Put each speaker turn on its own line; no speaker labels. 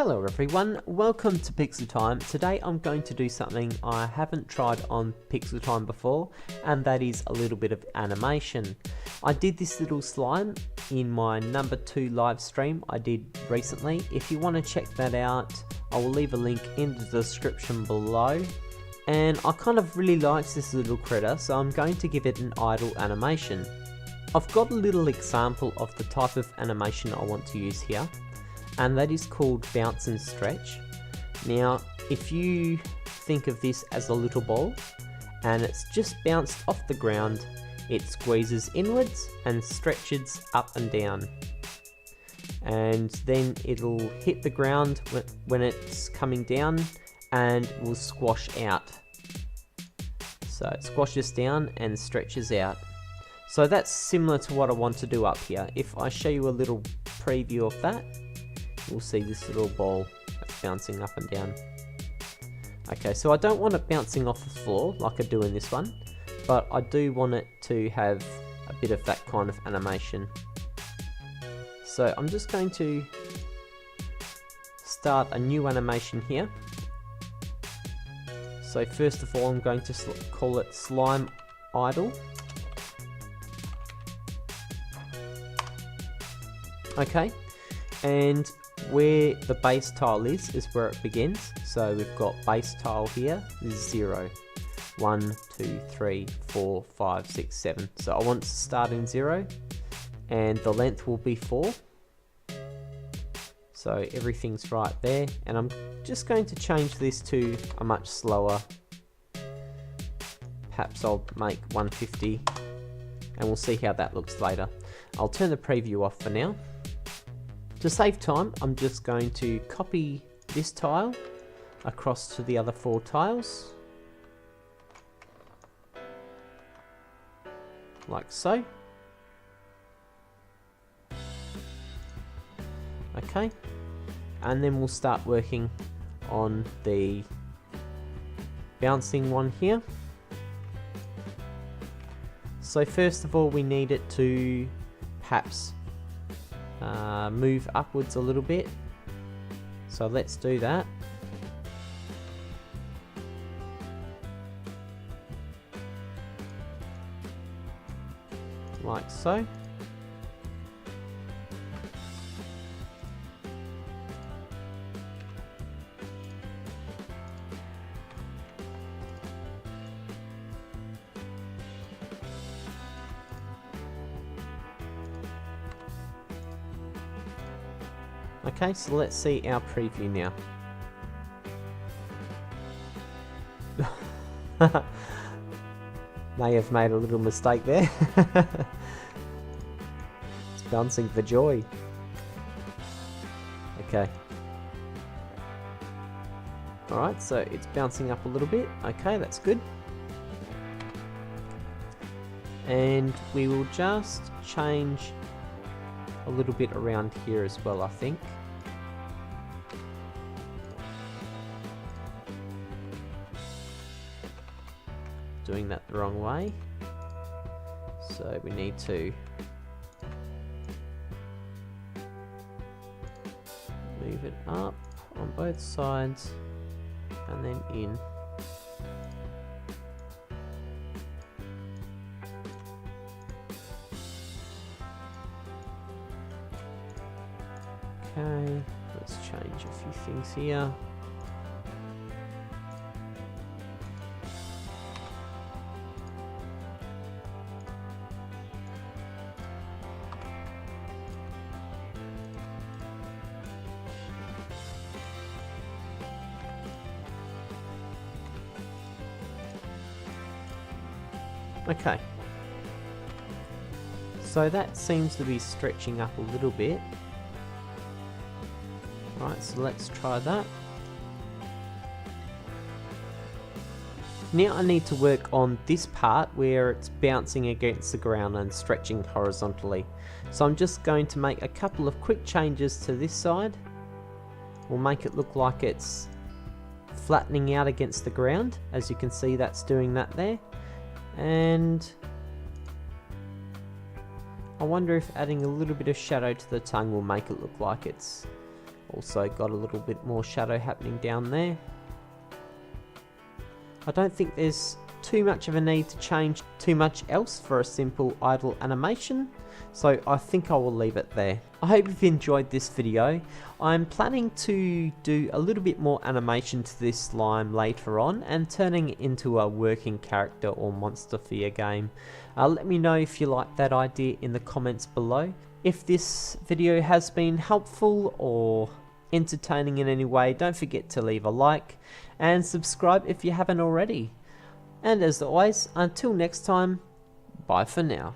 Hello everyone, welcome to PixelTime. Today I'm going to do something I haven't tried on PixelTime before, and that is a little bit of animation. I did this little slime in my number 2 live stream I did recently. If you want to check that out, I will leave a link in the description below. And I kind of really like this little critter, so I'm going to give it an idle animation. I've got a little example of the type of animation I want to use here, and that is called bounce and stretch. Now, if you think of this as a little ball and it's just bounced off the ground, it squeezes inwards and stretches up and down, and then it'll hit the ground when it's coming down and will squash out. So it squashes down and stretches out. So that's similar to what I want to do up here. If I show you a little preview of that, we'll see this little ball that's bouncing up and down. Okay, so I don't want it bouncing off the floor like I do in this one, but I do want it to have a bit of that kind of animation. So I'm just going to start a new animation here. So first of all, I'm going to call it slime idle. Okay, and where the base tile is where it begins. So we've got base tile here, this is 0. 1, 2, 3, 4, 5, 6, 7. So I want to start in 0, and the length will be 4. So everything's right there, and I'm just going to change this to a much slower. Perhaps I'll make 150, and we'll see how that looks later. I'll turn the preview off for now. To save time, I'm just going to copy this tile across to the other 4 tiles, like so. Okay, and then we'll start working on the bouncing one here. So first of all, we need it to perhaps move upwards a little bit, so let's do that. Like so. Okay, so let's see our preview now. May have made a little mistake there. It's bouncing for joy. Okay. Alright, so it's bouncing up a little bit. Okay, that's good. And we will just change a little bit around here as well, I think. Doing that the wrong way, so we need to move it up on both sides and then in. Okay, let's change a few things here. Okay, so that seems to be stretching up a little bit. Right, so let's try that. Now I need to work on this part where it's bouncing against the ground and stretching horizontally. So I'm just going to make a couple of quick changes to this side. We'll make it look like it's flattening out against the ground. As you can see, that's doing that there. And I wonder if adding a little bit of shadow to the tongue will make it look like it's Also got a little bit more shadow happening down there. I don't think there's too much of a need to change too much else for a simple idle animation, so I think I will leave it there. I hope you've enjoyed this video. I'm planning to do a little bit more animation to this slime later on and turning it into a working character or monster for your game. Let me know if you like that idea in the comments below. If this video has been helpful or entertaining in any way, don't forget to leave a like and subscribe if you haven't already. And as always, until next time, bye for now.